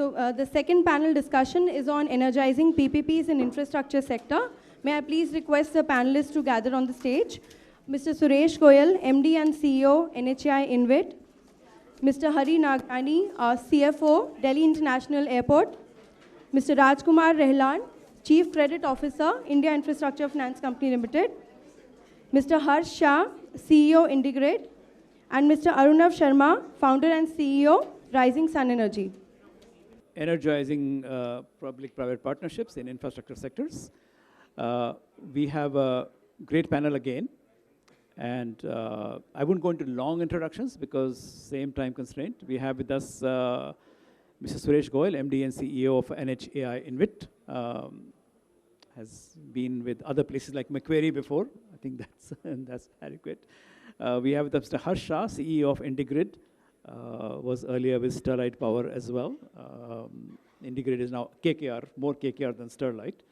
The second panel discussion is on energizing PPPs in infrastructure sector. May I please request the panelists to gather on the stage. Mr. Suresh Goyal, MD and CEO, NHAI InvIT. Mr. Hari Nagrani, CFO, Delhi International Airport. Mr. Rajkumar Rehlan, Chief Credit Officer, India Infrastructure Finance Company Limited. Mr. Harsh Shah, CEO, Integrate. And Mr. Arunav Sharma, Founder and CEO, Rising Sun Energy. Energizing public-private partnerships in infrastructure sectors. We have a great panel again. And I wouldn't go into long introductions because same time constraint. We have with us Mr. Suresh Goyal, MD and CEO of NHAI InvIT. Has been with other places like Macquarie before. I think that's adequate. We have with us Mr. Harsh Shah, CEO of Integrid. Was earlier with Sterlite Power as well. Integrid is now KKR, more KKR than Sterlite.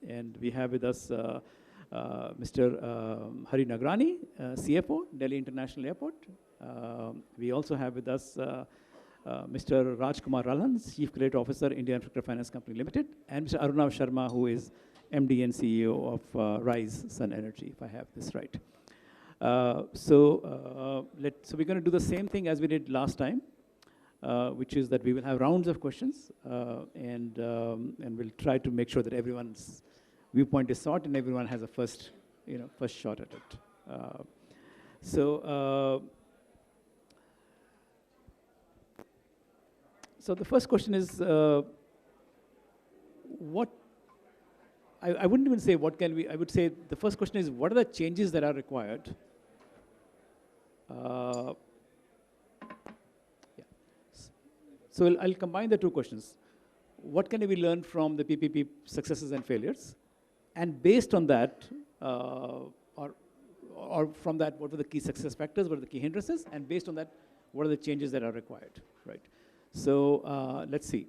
And we have with us Mr. Hari Nagrani, CFO, Delhi International Airport. We also have with us Mr. Rajkumar Rehlan, Chief Credit Officer, India Infrastructure Finance Company Limited, and Mr. Arunav Sharma, who is MD and CEO of Rise Sun Energy, if I have this right. So we're going to do the same thing as we did last time, which is that we will have rounds of questions, and we'll try to make sure that everyone's viewpoint is sought and everyone has a first shot at it. So the first question is, I wouldn't even say what can we, I would say the first question is, what are the changes that are required? So I'll combine the two questions. What can we learn from the PPP successes and failures? And based on that, or from that, what were the key success factors, what are the key hindrances? And based on that, what are the changes that are required, right? So let's see.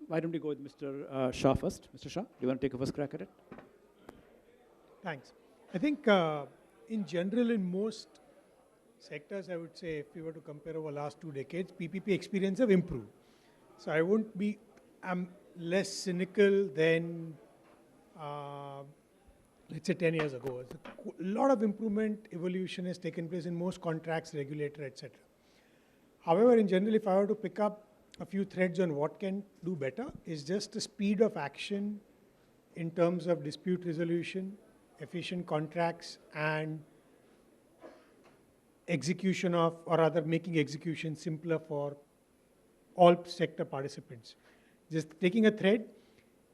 Why don't we go with Mr. Shah first? Mr. Shah, do you want to take a first crack at it? Thanks. I think in general, in most sectors, I would say, if we were to compare over the last 2 decades, PPP experience have improved. So I'm less cynical than, let's say 10 years ago. A lot of improvement, evolution has taken place in most contracts, regulator, etc. However, in general, if I were to pick up a few threads on what can do better, is just the speed of action in terms of dispute resolution, efficient contracts, and execution of, or rather making execution simpler for all sector participants. Just taking a thread,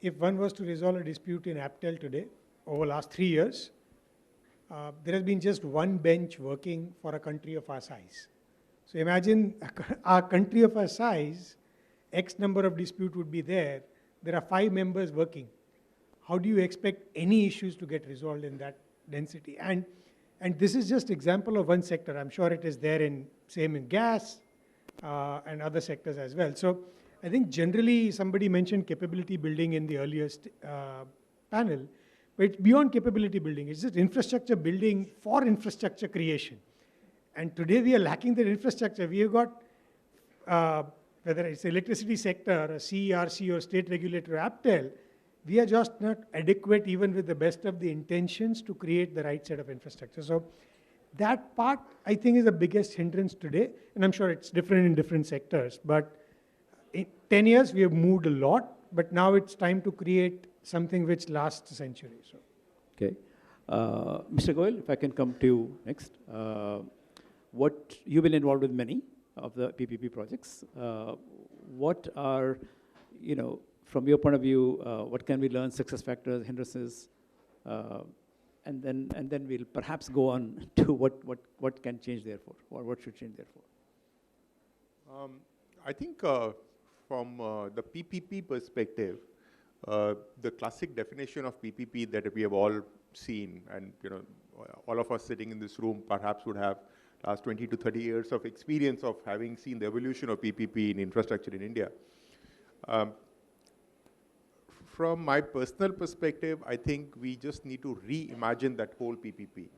if one was to resolve a dispute in Aptel today, over the last 3 years, there has been just one bench working for a country of our size. So imagine our country of our size, X number of dispute would be there. There are 5 members working. How do you expect any issues to get resolved in that density? And this is just example of one sector. I'm sure it is there same in gas and other sectors as well. So I think generally somebody mentioned capability building in the earliest panel, but it's beyond capability building. It's just infrastructure building for infrastructure creation. And today we are lacking that infrastructure. We have got, whether it's the electricity sector, a CERC or state regulator, Aptel, we are just not adequate even with the best of the intentions to create the right set of infrastructure. So that part, I think, is the biggest hindrance today. And I'm sure it's different in different sectors. But in 10 years, we have moved a lot. But now it's time to create something which lasts a century. So. Okay. Mr. Goyal, if I can come to you next. You've been involved with many of the PPP projects. What are, from your point of view, what can we learn, success factors, hindrances, and then we'll perhaps go on to what can change therefore, or what should change therefore. I think from the PPP perspective, the classic definition of PPP that we have all seen, and all of us sitting in this room perhaps would have last 20 to 30 years of experience of having seen the evolution of PPP in infrastructure in India. From my personal perspective, I think we just need to reimagine that whole PPP.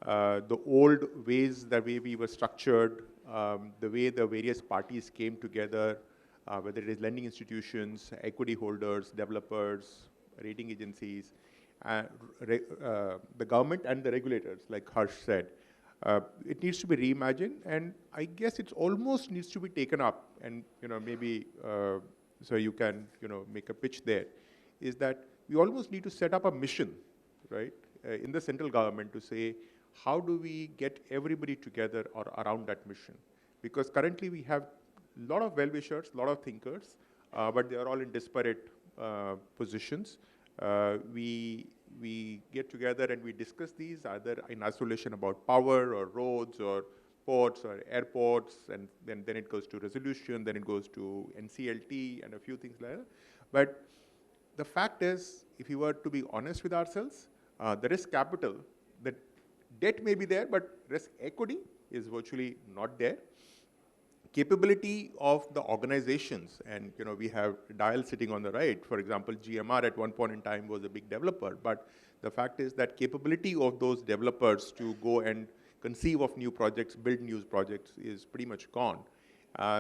The old ways, the way we were structured, the way the various parties came together, whether it is lending institutions, equity holders, developers, rating agencies, the government and the regulators, like Harsh said. It needs to be reimagined, and I guess it almost needs to be taken up, and maybe so you can make a pitch there, is that we almost need to set up a mission, right, in the central government to say, how do we get everybody together or around that mission? Because currently we have a lot of well-wishers, a lot of thinkers, but they are all in disparate positions. We get together and we discuss these either in isolation about power or roads or ports or airports, and then it goes to resolution, then it goes to NCLT and a few things like that. But the fact is, if we were to be honest with ourselves, the risk capital, the debt may be there, but risk equity is virtually not there. Capability of the organizations, and we have Dial sitting on the right. For example, GMR at one point in time was a big developer, but the fact is that capability of those developers to go and conceive of new projects, build new projects is pretty much gone.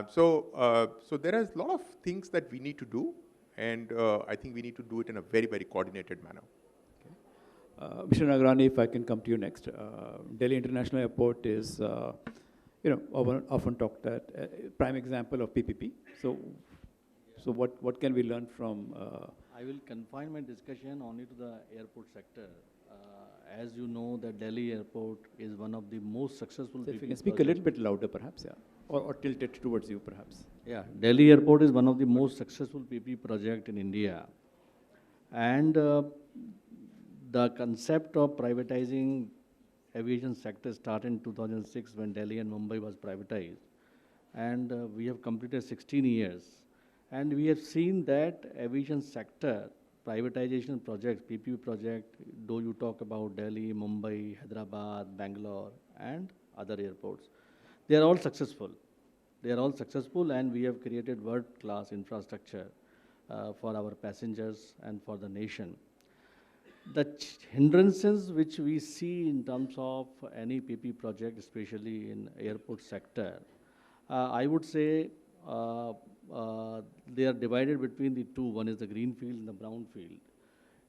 So there is a lot of things that we need to do, and I think we need to do it in a very, very coordinated manner. Mr. Nagarani, if I can come to you next. Delhi International Airport is often talked at, prime example of PPP. So what can we learn from? I will confine my discussion only to the airport sector. As you know, the Delhi airport is one of the most successful. So if you can speak a little bit louder, perhaps, yeah, or tilt it towards you, perhaps. Yeah, Delhi airport is one of the most successful PP project in India, and the concept of privatizing aviation sector started in 2006 when Delhi and Mumbai was privatized, and we have completed 16 years, and we have seen that aviation sector privatization projects, PPP project, though you talk about Delhi, Mumbai, Hyderabad, Bangalore, and other airports, they are all successful. They are all successful, and we have created world-class infrastructure for our passengers and for the nation. The hindrances which we see in terms of any PP project, especially in airport sector, I would say they are divided between the two. One is the green field and the brown field.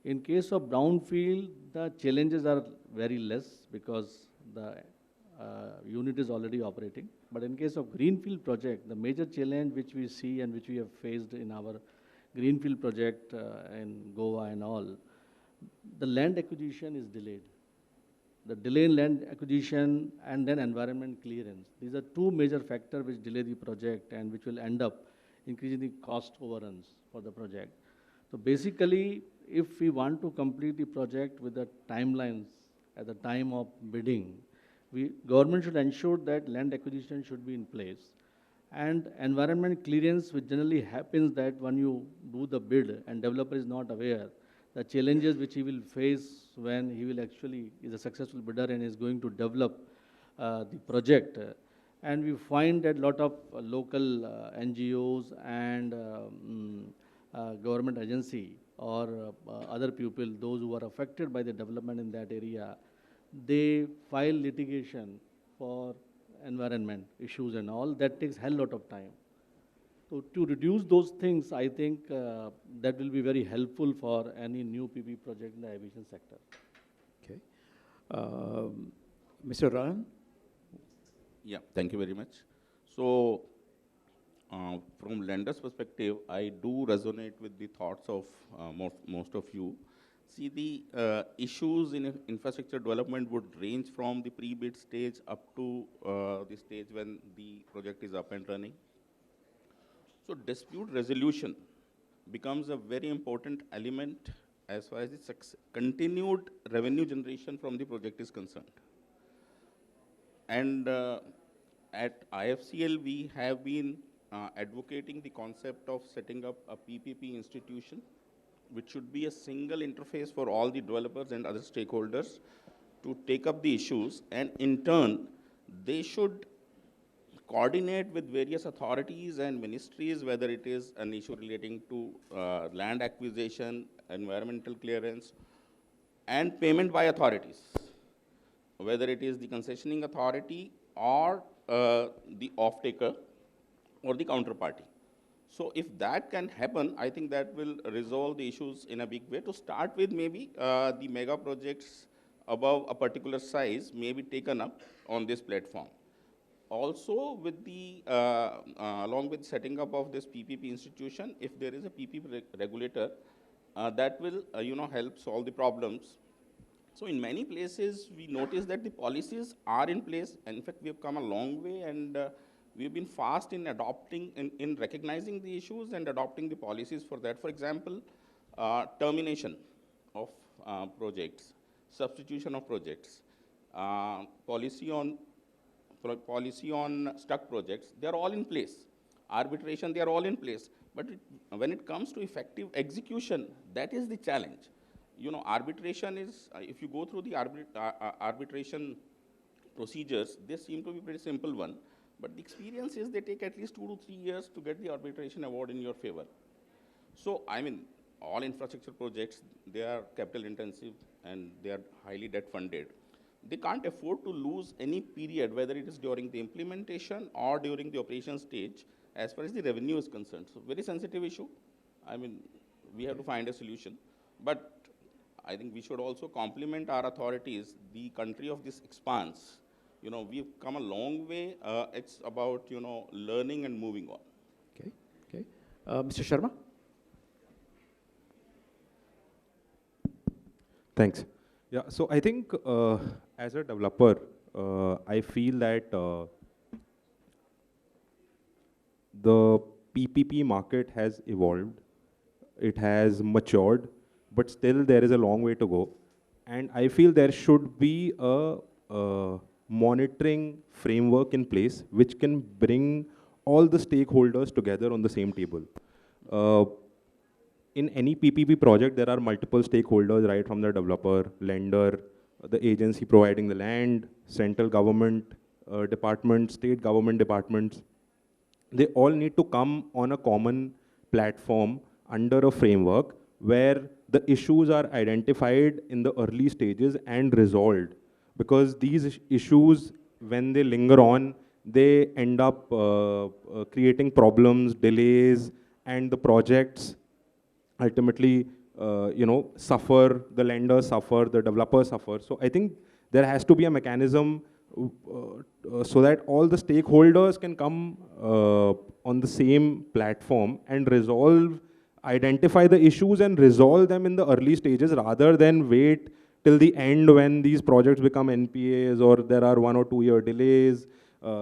In case of brown field, the challenges are very less because the unit is already operating. But in case of greenfield project, the major challenge which we see and which we have faced in our greenfield project in Goa and all, the land acquisition is delayed. The delay in land acquisition and then environment clearance. These are two major factors which delay the project and which will end up increasing the cost overruns for the project. So basically, if we want to complete the project with the timelines at the time of bidding, government should ensure that land acquisition should be in place. And environment clearance, which generally happens that when you do the bid and developer is not aware, the challenges which he will face when he will actually is a successful bidder and is going to develop the project. And we find that a lot of local NGOs and government agency or other people, those who are affected by the development in that area, they file litigation for environment issues and all. That takes a hell lot of time. So to reduce those things, I think that will be very helpful for any new PP project in the aviation sector. Okay. Mr. Rahan? Yeah, thank you very much. So from lender's perspective, I do resonate with the thoughts of most of you. See, the issues in infrastructure development would range from the pre-bid stage up to the stage when the project is up and running. So dispute resolution becomes a very important element as far as the continued revenue generation from the project is concerned. And at IFCL, we have been advocating the concept of setting up a PPP institution, which should be a single interface for all the developers and other stakeholders to take up the issues, and in turn, they should coordinate with various authorities and ministries, whether it is an issue relating to land acquisition, environmental clearance, and payment by authorities, whether it is the concessioning authority or the off-taker or the counterparty. So if that can happen, I think that will resolve the issues in a big way. To start with, maybe the mega projects above a particular size may be taken up on this platform. Also, with the along with setting up of this PPP institution, if there is a PPP regulator, that will help solve the problems. So in many places, we notice that the policies are in place. And in fact, we have come a long way, and we've been fast in adopting, in recognizing the issues and adopting the policies for that. For example, termination of projects, substitution of projects, policy on stuck projects, they are all in place. Arbitration, they are all in place. But when it comes to effective execution, that is the challenge. Arbitration is, if you go through the arbitration procedures, they seem to be pretty simple one. But the experience is they take at least 2 to 3 years to get the arbitration award in your favor. So, I mean, all infrastructure projects, they are capital intensive and they are highly debt funded. They can't afford to lose any period, whether it is during the implementation or during the operation stage, as far as the revenue is concerned. So, very sensitive issue. I mean, we have to find a solution. But I think we should also compliment our authorities. The country of this expanse, we've come a long way. It's about, learning and moving on. Okay, okay. Mr. Sharma? Thanks. Yeah, so I think as a developer, I feel that the PPP market has evolved, it has matured, but still there is a long way to go. And I feel there should be a monitoring framework in place which can bring all the stakeholders together on the same table. In any PPP project, there are multiple stakeholders, right from the developer, lender, the agency providing the land, central government departments, state government departments. They all need to come on a common platform under a framework where the issues are identified in the early stages and resolved. Because these issues, when they linger on, they end up creating problems, delays, and the projects ultimately suffer, the lenders suffer, the developers suffer. So I think there has to be a mechanism so that all the stakeholders can come on the same platform and identify the issues and resolve them in the early stages rather than wait till the end when these projects become NPAs or there are 1 or 2 year delays,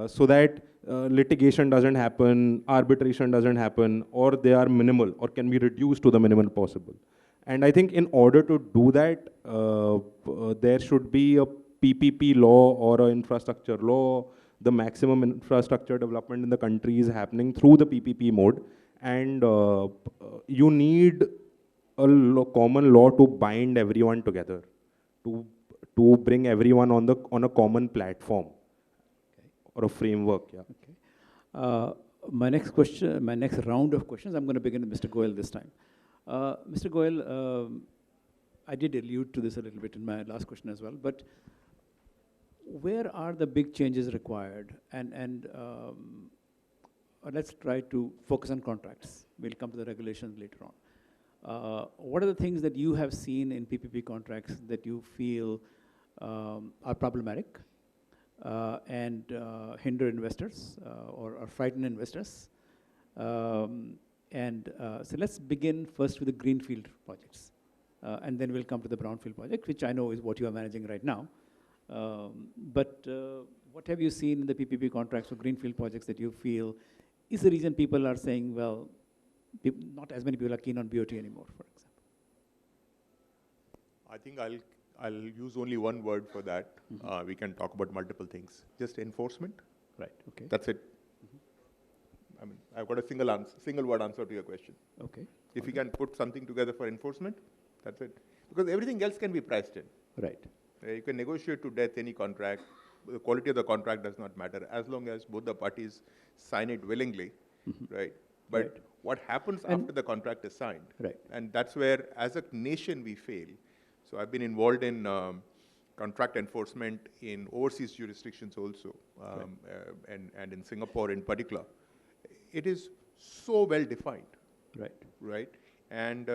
so that litigation doesn't happen, arbitration doesn't happen, or they are minimal or can be reduced to the minimal possible. And I think in order to do that, there should be a PPP law or an infrastructure law. The maximum infrastructure development in the country is happening through the PPP mode. And you need a common law to bind everyone together, to bring everyone on a common platform or a framework. Yeah. Okay. My next question, my next round of questions, I'm going to begin with Mr. Goyal this time. Mr. Goyal, I did allude to this a little bit in my last question as well, but where are the big changes required? And let's try to focus on contracts. We'll come to the regulations later on. What are the things that you have seen in PPP contracts that you feel are problematic and hinder investors or frighten investors? So let's begin first with the greenfield projects. And then we'll come to the brownfield project, which I know is what you are managing right now. But what have you seen in the PPP contracts for greenfield projects that you feel is the reason people are saying, well, not as many people are keen on BOT anymore, for example? I think I'll use only one word for that. Mm-hmm. We can talk about multiple things. Just enforcement. Right. Okay. That's it. Mm-hmm. I mean, I've got a single word answer to your question. Okay. If you can put something together for enforcement, that's it. Because everything else can be priced in. Right. You can negotiate to death any contract. The quality of the contract does not matter as long as both the parties sign it willingly, mm-hmm. right? But right. What happens after the contract is signed? Right. And that's where, as a nation, we fail. So I've been involved in contract enforcement in overseas jurisdictions also, and in Singapore in particular. It is so well defined, Right. right? And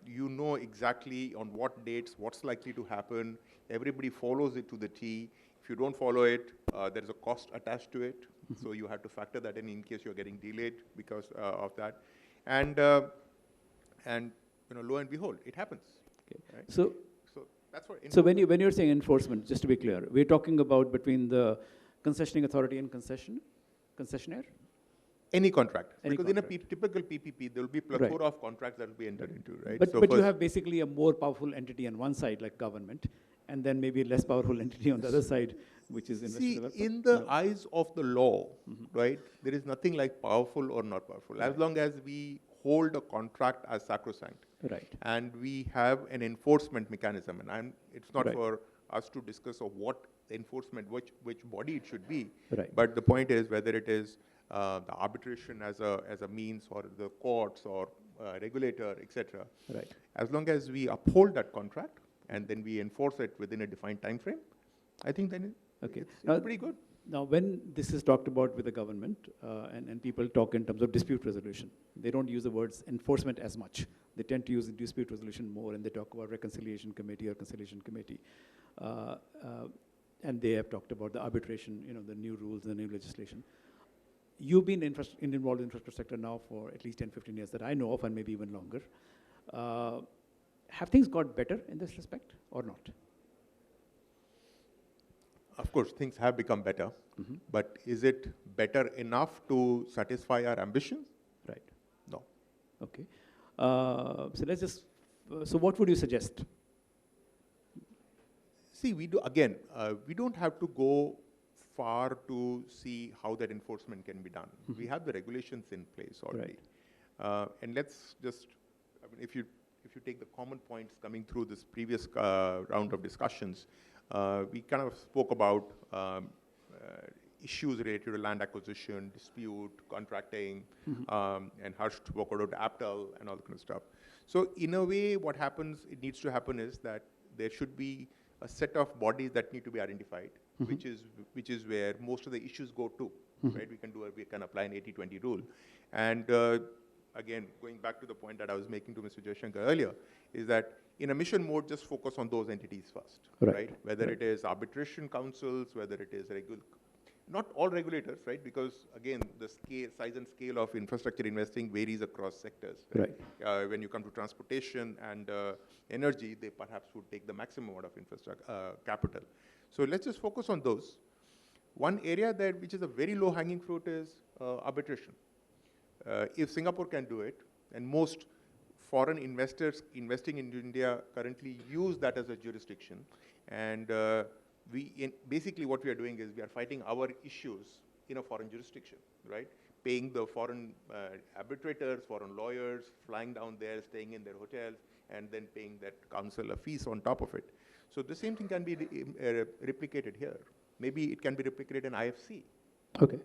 you know exactly on what dates, what's likely to happen. Everybody follows it to the T. If you don't follow it, there is a cost attached to it. So you have to factor that in case you're getting delayed because of that. And you know, lo and behold, it happens. Okay. Right? So that's what. So when you're saying enforcement, just to be clear, we're talking about between the concessioning authority and concessionaire? Any contract. Any Because contract. in a typical PPP, there will be plethora of contracts that will be entered into, right? But, So but you first- have basically a more powerful entity on one side, like government, and then maybe a less powerful entity on the other side, which is investor See, developer. in the No. eyes of the law, right, there is nothing like powerful or not powerful. As long as we hold a contract as sacrosanct, Right. and we have an enforcement mechanism, and it's not Right. for us to discuss of what the enforcement, which body it should be. Right. But the point is whether it is the arbitration as a means, or the courts, or regulator, etc. Right. As long as we uphold that contract and then we enforce it within a defined time frame, I think then Okay. it's Now- pretty good. Now, when this is talked about with the government, and people talk in terms of dispute resolution, they don't use the words enforcement as much. They tend to use dispute resolution more, and they talk about reconciliation committee or conciliation committee. And they have talked about the arbitration, you know, the new rules, the new legislation. You've been involved in infrastructure sector now for at least 10, 15 years that I know of, and maybe even longer. Have things got better in this respect or not? Of course, things have become better, but is it better enough to satisfy our ambitions? Right. No. Okay. So let's just, so what would you suggest? See, we don't have to go far to see how that enforcement can be done. We have the regulations in place already. And let's just, I mean, if you take the common points coming through this previous round of discussions, we kind of spoke about issues related to land acquisition, dispute, contracting, and Harsh spoke about APTEL and all that kind of stuff. So in a way, what happens, it needs to happen is that there should be a set of bodies that need to be identified, which is where most of the issues go to, right? We can apply an 80-20 rule. And again, going back to the point that I was making to Mr. Jaishankar earlier, is that in a mission mode, just focus on those entities first, right? Whether it is arbitration councils, whether it is not all regulators, right? Because again, the size and scale of infrastructure investing varies across sectors. Right. When you come to transportation and energy, they perhaps would take the maximum amount of infrastructure capital. So let's just focus on those. One area which is a very low-hanging fruit is arbitration. If Singapore can do it, and most foreign investors investing in India currently use that as a jurisdiction, and basically what we are doing is we are fighting our issues in a foreign jurisdiction, right? Paying the foreign arbitrators, foreign lawyers, flying down there, staying in their hotels, and then paying that council a fees on top of it. So the same thing can be replicated here. Maybe it can be replicated in IFC. Okay.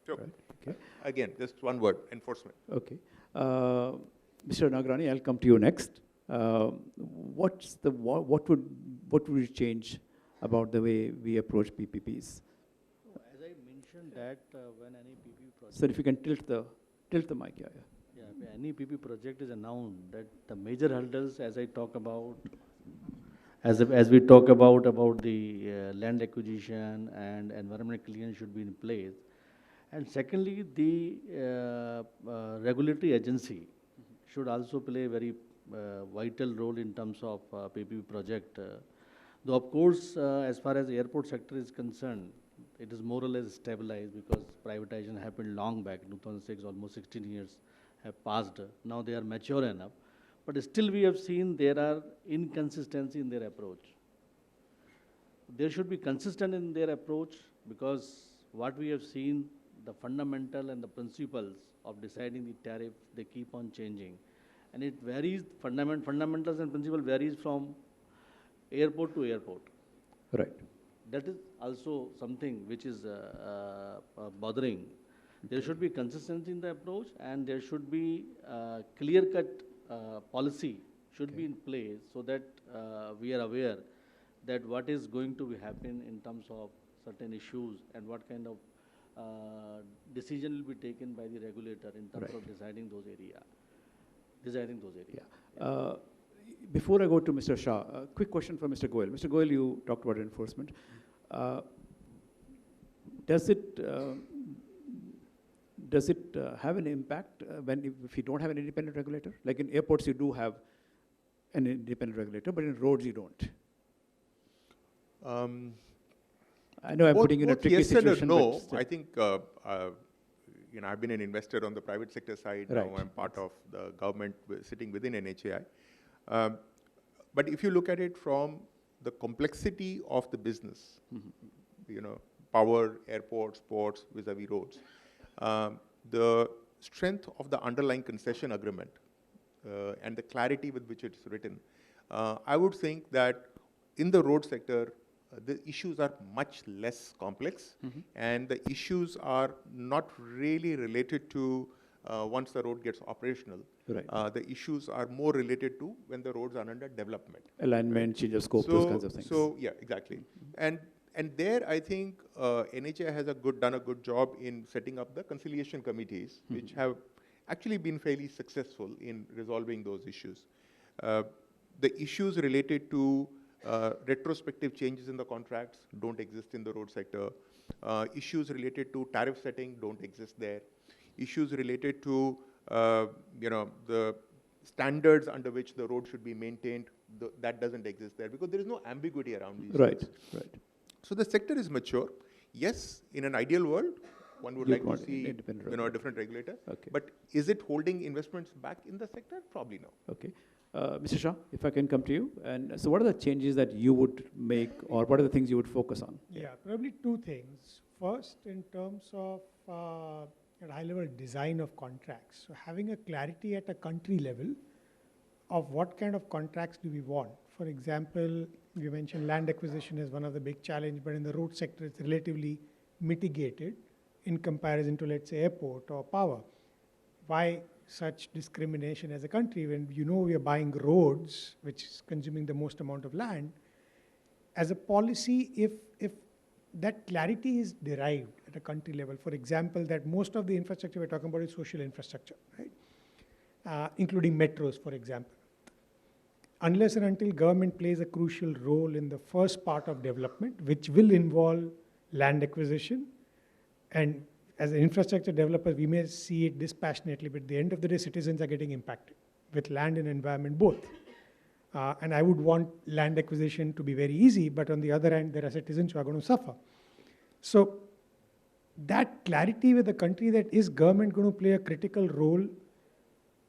So, Right. Okay. again, just one word, enforcement. Okay. Mr. Nagrani, I'll come to you next. What would you change about the way we approach PPPs? As I mentioned that when any PP project, Sir, if you can tilt the mic, yeah. if any PP project is announced, that the major hurdles, as I talk about, as we talk about the land acquisition and environmental clearance should be in place. And secondly, the regulatory agency should also play a very vital role in terms of PPP project. Though of course, as far as the airport sector is concerned, it is more or less stabilized because privatization happened long back, 2006, almost 16 years have passed. Now they are mature enough. But still we have seen there are inconsistency in their approach. There should be consistent in their approach because what we have seen, the fundamental and the principles of deciding the tariff, they keep on changing. And it varies, fundamentals and principle varies from airport to airport. Right. That is also something which is bothering. There should be consistency in the approach and there should be clear-cut policy should be in place so that we are aware that what is going to happen in terms of certain issues and what kind of decision will be taken by the regulator in terms Right. of deciding those areas. Yeah. Before I go to Mr. Shah, a quick question for Mr. Goel. Mr. Goel, you talked about enforcement. Does it have an impact if you don't have an independent regulator? Like in airports, you do have an independent regulator, but in roads, you don't. I know I'm putting you in a tricky yes situation. And a no. But still. I think I've been an investor on the private sector side. Right. Now I'm part of the government sitting within NHAI. But if you look at it from the complexity of the business, power, airports, ports, vis-a-vis roads, the strength of the underlying concession agreement and the clarity with which it's written, I would think that in the road sector, the issues are much less complex, and the issues are not really related to once the road gets operational. Right. The issues are more related to when the roads are under development. Alignment, change of scope, those kinds of things. So yeah, exactly. And there, I think NHAI has done a good job in setting up the conciliation committees, which have actually been fairly successful in resolving those issues. The issues related to retrospective changes in the contracts don't exist in the road sector. Issues related to tariff setting don't exist there. Issues related to the standards under which the road should be maintained, that doesn't exist there because there is no ambiguity around these things. Right. So the sector is mature. Yes, in an ideal world, one would You'd like to want an see independent a different regulator. Okay. But is it holding investments back in the sector? Probably no. Okay. Mr. Shah, if I can come to you. And so what are the changes that you would make, or what are the things you would focus on? Yeah, probably two things. First, in terms of at high-level design of contracts. So having a clarity at a country level of what kind of contracts do we want. For example, you mentioned land acquisition is one of the big challenges, but in the road sector, it's relatively mitigated in comparison to, let's say, airport or power. Why such discrimination as a country when we are buying roads, which is consuming the most amount of land? As a policy, if that clarity is derived at a country level, for example, that most of the infrastructure we're talking about is social infrastructure, right? Including metros, for example. Unless and until government plays a crucial role in the first part of development, which will involve land acquisition, and as an infrastructure developer, we may see it dispassionately, but at the end of the day, citizens are getting impacted with land and environment both. And I would want land acquisition to be very easy, but on the other hand, there are citizens who are going to suffer. So that clarity with the country, that is government going to play a critical role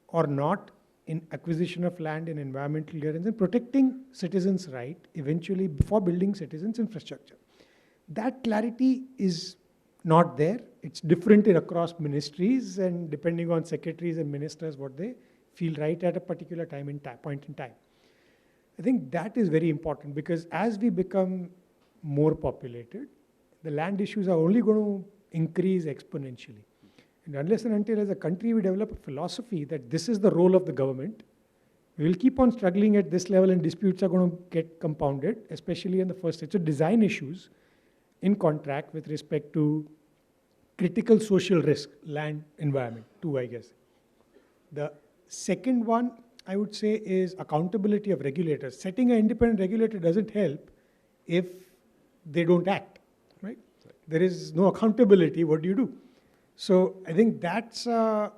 or not in acquisition of land and environmental clearance and protecting citizens' right eventually before building citizens' infrastructure. That clarity is not there. It's different across ministries and depending on secretaries and ministers what they feel right at a particular point in time. I think that is very important because as we become more populated, the land issues are only going to increase exponentially. And unless and until as a country we develop a philosophy that this is the role of the government, we will keep on struggling at this level and disputes are going to get compounded, especially in the first stage. So design issues in contract with respect to critical social risk, land, environment, too, I guess. The second one, I would say, is accountability of regulators. Setting an independent regulator doesn't help if they don't act, right? There is no accountability, what do you do? So I think that's a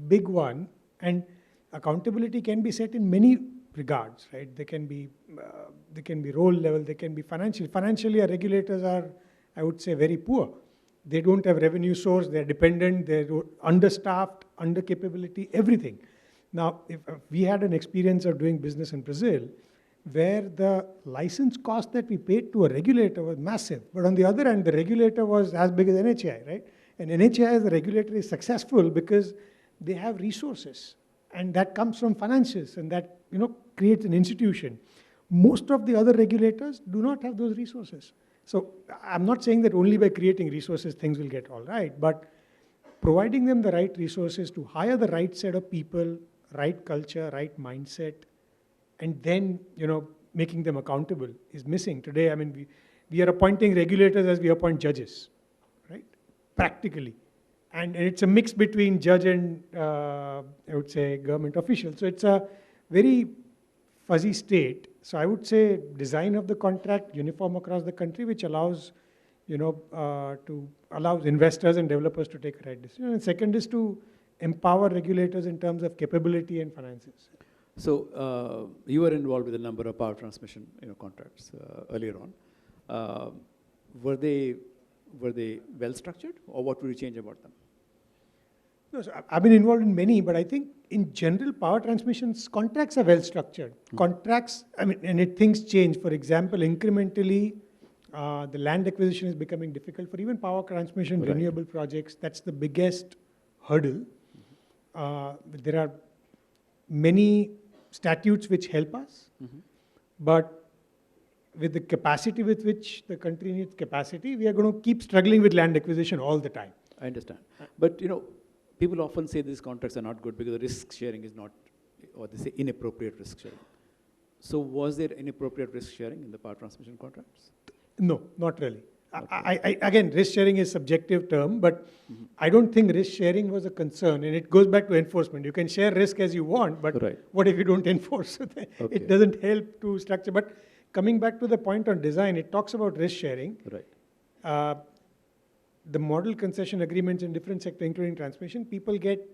big one, and accountability can be set in many regards, right? They can be role level, they can be financial. Financially, our regulators are, I would say, very poor. They don't have revenue source, they're dependent, they're understaffed, under capability, everything. Now, if we had an experience of doing business in Brazil, where the license cost that we paid to a regulator was massive. But on the other hand, the regulator was as big as NHAI, right? And NHAI as a regulator is successful because they have resources. And that comes from finances, and that creates an institution. Most of the other regulators do not have those resources. So I'm not saying that only by creating resources things will get all right, but providing them the right resources to hire the right set of people, right culture, right mindset, and then making them accountable is missing. Today, I mean, we are appointing regulators as we appoint judges, right? practically. And it's a mix between judge and, I would say, government official. So it's a very fuzzy state. So I would say design of the contract uniform across the country, which allows, allows investors and developers to take a right decision. And second is to empower regulators in terms of capability and finances. So you were involved with a number of power transmission contracts earlier on. Were they well structured, or what would you change about them? No, so I've been involved in many, but I think in general, power transmissions contracts are well structured. Contracts, and things change. For example, incrementally, the land acquisition is becoming difficult for even power transmission renewable projects. That's the biggest hurdle. There are many statutes which help us, but with the capacity with which the country needs capacity, we are going to keep struggling with land acquisition all the time. I understand. But people often say these contracts are not good because the risk sharing is not, or they say inappropriate risk sharing. So was there inappropriate risk sharing in the power transmission contracts? No, not really. Okay. Again, risk sharing is a subjective term, but I don't think risk sharing was a concern, and it goes back to enforcement. You can share risk as you want, but what if you don't enforce? It doesn't help to structure. But coming back to the point on design, it talks about risk sharing. Right. The model concession agreements in different sectors, including transmission, people get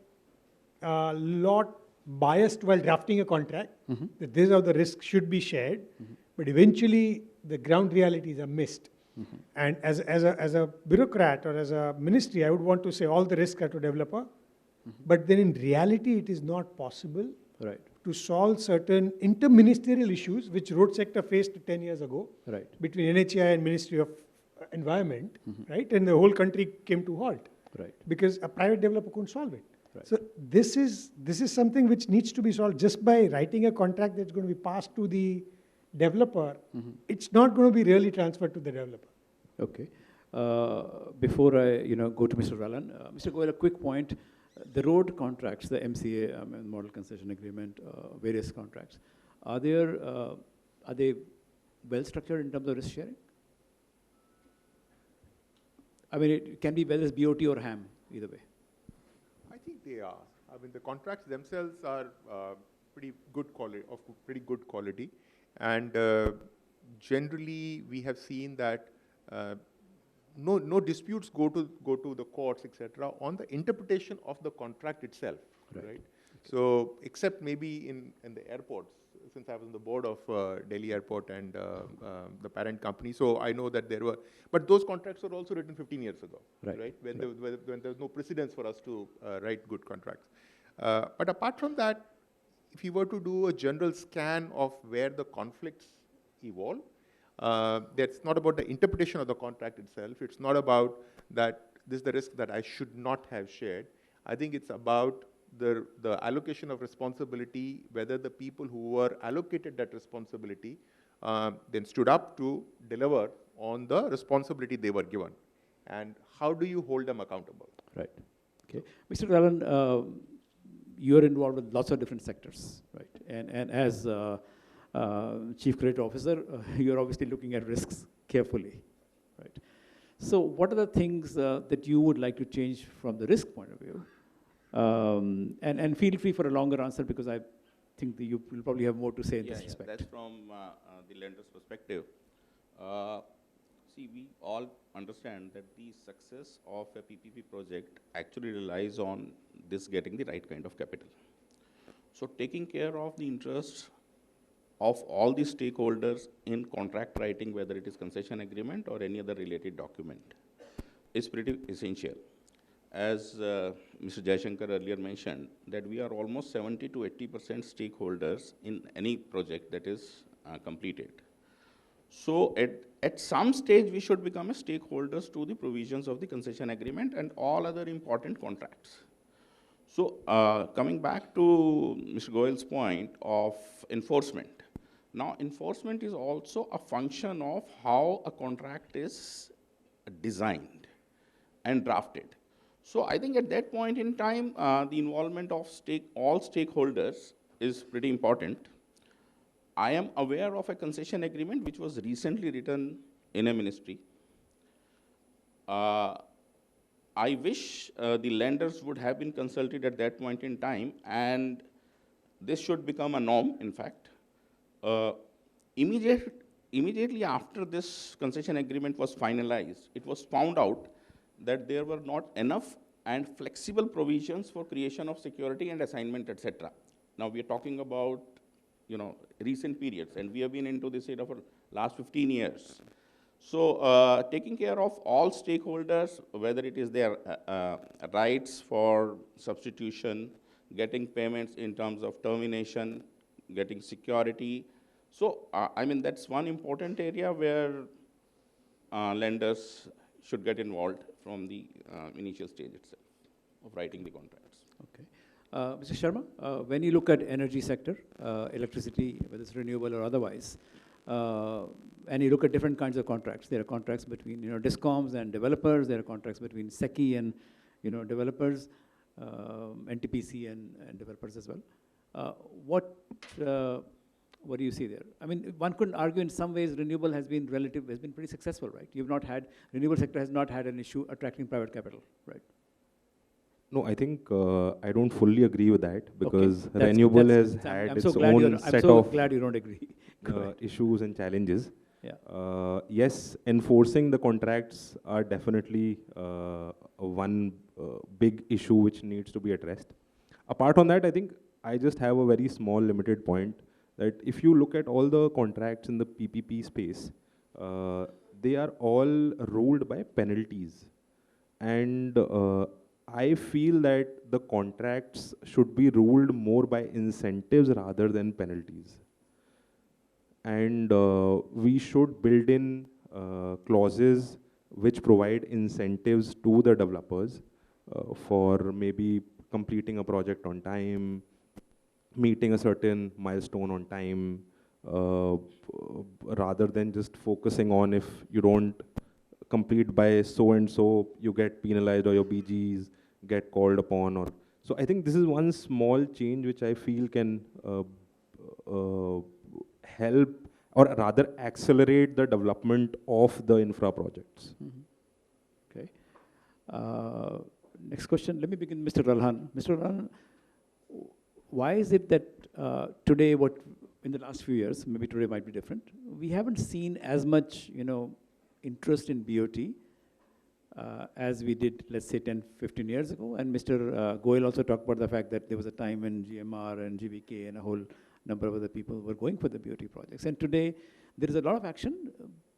a lot biased while drafting a contract, that this is how the risk should be shared, but eventually the ground realities are missed. And as a bureaucrat or as a ministry, I would want to say all the risks are to developer, but then in reality it is not possible to solve certain interministerial issues which road sector faced 10 years ago between NHAI and Ministry of Environment, right? And the whole country came to halt because a private developer couldn't solve it. So this is something which needs to be solved just by writing a contract that's going to be passed to the developer. It's not going to be really transferred to the developer. Okay. Before I go to Mr. Ralan, Mr. Goyal, a quick point. The road contracts, the MCA, Model Concession Agreement, various contracts, are they well structured in terms of risk sharing? I mean, it can be well as BOT or HAM, either way. I think they are. I mean, the contracts themselves are pretty good quality, and generally we have seen that no disputes go to the courts, etc., on the interpretation of the contract itself, right? Okay. So, except maybe in the airports, since I was on the board of Delhi Airport and the parent company, so I know that there were, but those contracts were also written 15 years ago, right? When there was no precedence for us to write good contracts. But apart from that, if you were to do a general scan of where the conflicts evolve, that's not about the interpretation of the contract itself. It's not about that this is the risk that I should not have shared. I think it's about the allocation of responsibility, whether the people who were allocated that responsibility then stood up to deliver on the responsibility they were given. And how do you hold them accountable? Right. Okay. Mr. Ralan, you're involved with lots of different sectors, right? And as Chief Credit Officer, you're obviously looking at risks carefully, right? So what are the things that you would like to change from the risk point of view? And feel free for a longer answer, because I think that you will probably have more to say in this respect. That's from the lender's perspective. See, we all understand that the success of a PPP project actually relies on this getting the right kind of capital. So taking care of the interests of all the stakeholders in contract writing, whether it is concession agreement or any other related document, is pretty essential. As Mr. Jaishankar earlier mentioned, that we are almost 70 to 80% stakeholders in any project that is completed. So at some stage, we should become a stakeholders to the provisions of the concession agreement and all other important contracts. So coming back to Mr. Goyal's point of enforcement. Now, enforcement is also a function of how a contract is designed and drafted. So I think at that point in time, the involvement of all stakeholders is pretty important. I am aware of a concession agreement which was recently written in a ministry. I wish the lenders would have been consulted at that point in time, and this should become a norm, in fact. Uh, immediately after this concession agreement was finalized, it was found out that there were not enough and flexible provisions for creation of security and assignment, etc. Now we are talking about, recent periods, and we have been into this area for last 15 years. So taking care of all stakeholders, whether it is their rights for substitution, getting payments in terms of termination, getting security. So, I mean, that's one important area where lenders should get involved from the initial stage itself of writing the contracts. Okay. Mr. Sharma, when you look at energy sector, electricity, whether it's renewable or otherwise, and you look at different kinds of contracts, there are contracts between discoms and developers, there are contracts between SECI and developers, NTPC and developers as well. What do you see there? I mean, one could argue in some ways renewable has been pretty successful, right? Renewable sector has not had an issue attracting private capital, right? No, I think I don't fully agree with that, because Okay. renewable has had its own set of glad you don't agree. issues and challenges. Yeah. Yes, enforcing the contracts are definitely one big issue which needs to be addressed. Apart from that, I think I just have a very small limited point that if you look at all the contracts in the PPP space, they are all ruled by penalties. And I feel that the contracts should be ruled more by incentives rather than penalties. And we should build in clauses which provide incentives to the developers for maybe completing a project on time, meeting a certain milestone on time, rather than just focusing on if you don't complete by so and so, you get penalized or your BGs get called upon. Or so I think this is one small change which I feel can help, or rather accelerate the development of the infra projects. Mm-hmm. Okay. Next question, let me begin, Mr. Ralhan. Mr. Ralhan, why is it that today, in the last few years, maybe today might be different, we haven't seen as much, interest in BOT as we did, let's say, 10, 15 years ago? And Mr. Goyal also talked about the fact that there was a time when GMR and GVK and a whole number of other people were going for the BOT projects. And today, there is a lot of action,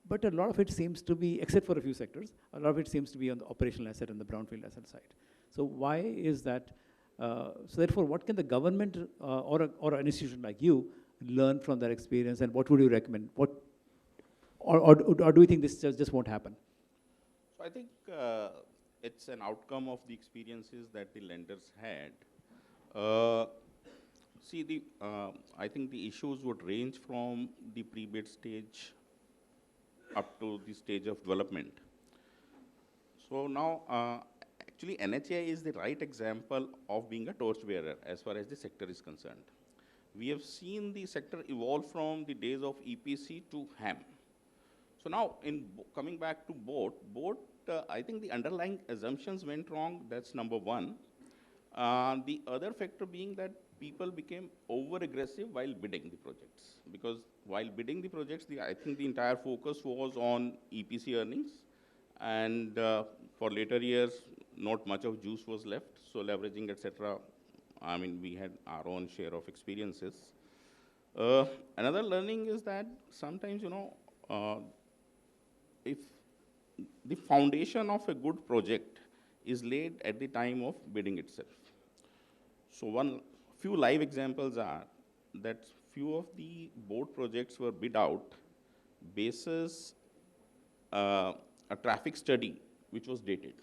but a lot of it seems to be, except for a few sectors, a lot of it seems to be on the operational asset and the brownfield asset side. So why is that? So therefore, what can the government or an institution like you learn from that experience, and what would you recommend? Or do you think this just won't happen? So I think it's an outcome of the experiences that the lenders had. I think the issues would range from the pre-bid stage up to the stage of development. So now, actually, NHAI is the right example of being a torchbearer as far as the sector is concerned. We have seen the sector evolve from the days of EPC to HAM. So now, coming back to BOT, I think the underlying assumptions went wrong. That's number one. The other factor being that people became over-aggressive while bidding the projects. Because while bidding the projects, I think the entire focus was on EPC earnings. And for later years, not much of juice was left. So leveraging, etc. I mean, we had our own share of experiences. Another learning is that sometimes, if the foundation of a good project is laid at the time of bidding itself. So few live examples are that few of the BOT projects were bid out basis a traffic study which was dated,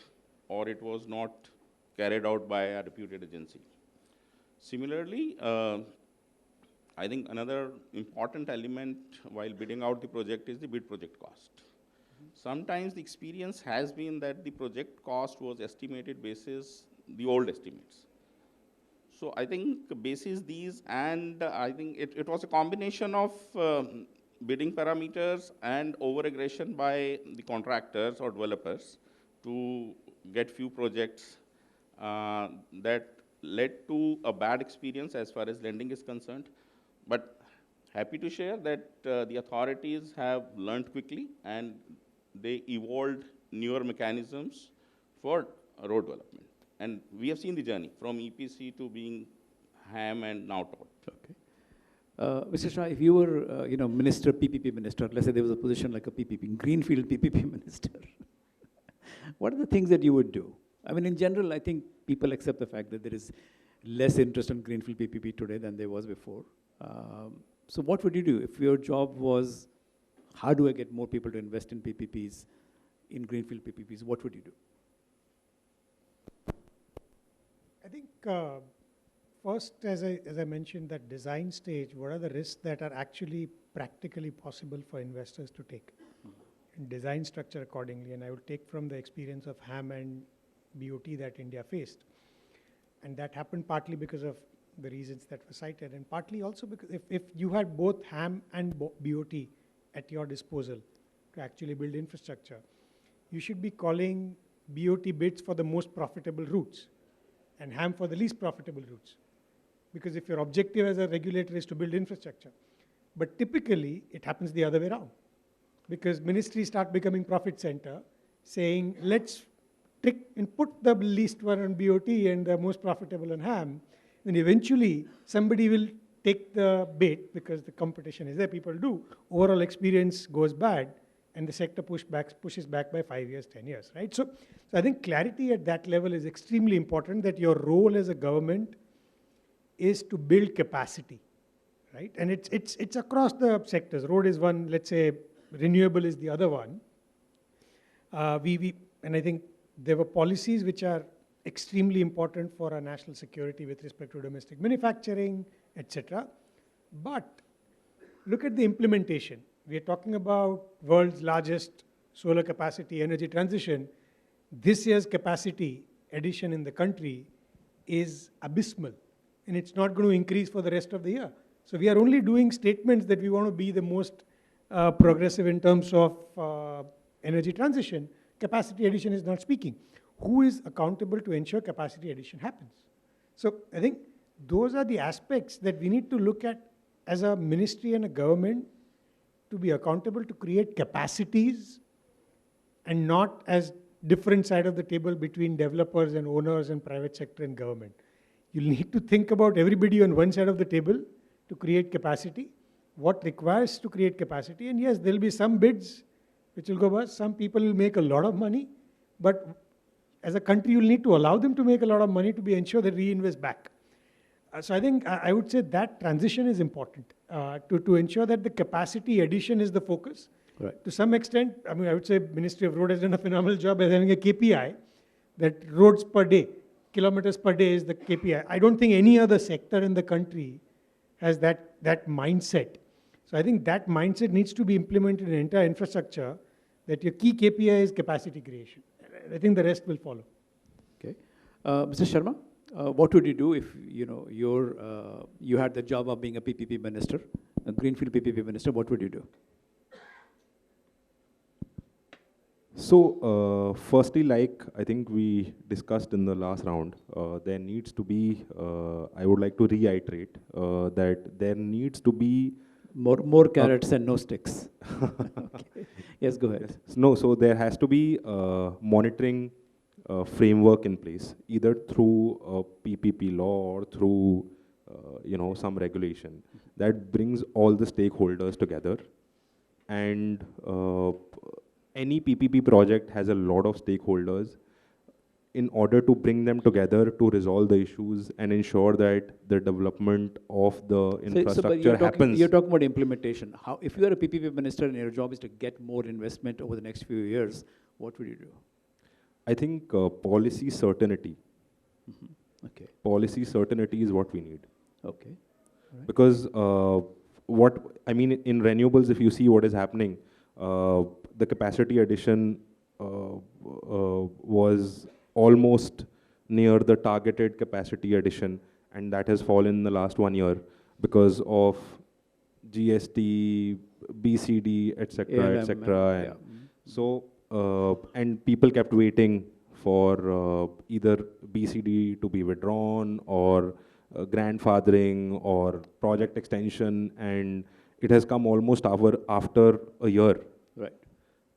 or it was not carried out by a reputed agency. Similarly, I think another important element while bidding out the project is the bid project cost. Sometimes the experience has been that the project cost was estimated basis the old estimates. So I think basis these, and I think it was a combination of bidding parameters and over-aggression by the contractors or developers to get few projects that led to a bad experience as far as lending is concerned. But happy to share that the authorities have learned quickly and they evolved newer mechanisms for road development. And we have seen the journey from EPC to being HAM and now TOT. Okay. Mr. Shah, if you were, minister, PPP minister, let's say there was a position like a PPP, greenfield PPP minister, what are the things that you would do? I mean, in general, I think people accept the fact that there is less interest in greenfield PPP today than there was before. So what would you do if your job was, how do I get more people to invest in PPPs, in greenfield PPPs? What would you do? I think first, as I mentioned, that design stage, what are the risks that are actually practically possible for investors to take? And design structure accordingly. And I would take from the experience of HAM and BOT that India faced. And that happened partly because of the reasons that were cited, and partly also because if you had both HAM and BOT at your disposal to actually build infrastructure, you should be calling BOT bids for the most profitable routes and HAM for the least profitable routes. Because if your objective as a regulator is to build infrastructure, but typically it happens the other way around. Because ministries start becoming profit center, saying, let's put the least one on BOT and the most profitable on HAM, then eventually somebody will take the bait because the competition is there, people do. Overall experience goes bad and the sector pushes back by 5 years, 10 years, right? So I think clarity at that level is extremely important, that your role as a government is to build capacity, right? And it's across the sectors. Road is one, let's say renewable is the other one. And I think there were policies which are extremely important for our national security with respect to domestic manufacturing, etc. But look at the implementation. We are talking about world's largest solar capacity energy transition. This year's capacity addition in the country is abysmal, and it's not going to increase for the rest of the year. So we are only doing statements that we want to be the most progressive in terms of energy transition. Capacity addition is not speaking. Who is accountable to ensure capacity addition happens? So I think those are the aspects that we need to look at as a ministry and a government, to be accountable to create capacities and not as different side of the table between developers and owners and private sector and government. You'll need to think about everybody on one side of the table to create capacity, what requires to create capacity. And yes, there'll be some bids which will go bust. Some people will make a lot of money, but as a country, you'll need to allow them to make a lot of money to be ensure they reinvest back. So I think I would say that transition is important to ensure that the capacity addition is the focus. Right. To some extent, I mean, I would say Ministry of Road has done a phenomenal job as having a KPI, that roads per day, kilometers per day is the KPI. I don't think any other sector in the country has that mindset. So I think that mindset needs to be implemented in entire infrastructure, that your key KPI is capacity creation. I think the rest will follow. Okay. Mr. Sharma, what would you do if you had the job of being a PPP minister, a greenfield PPP minister? What would you do? So, firstly, like I think we discussed in the last round, there needs to be, I would like to reiterate that there needs to be more carrots and no sticks. Okay. Yes, go ahead. Yes. No, so there has to be monitoring framework in place, either through a PPP law or through some regulation that brings all the stakeholders together. And any PPP project has a lot of stakeholders. In order to bring them together to resolve the issues and ensure that the development of the infrastructure happens. You're talking about implementation. How, if you are a PPP minister and your job is to get more investment over the next few years, what would you do? I think policy certainty. Mm-hmm. Okay. Policy certainty is what we need. Okay. Right. Because in renewables, if you see what is happening, the capacity addition was almost near the targeted capacity addition, and that has fallen in the last 1 year because of GST, BCD, etc., etc. Yeah. So, and people kept waiting for either BCD to be withdrawn or grandfathering or project extension, and it has come almost after a year. Right.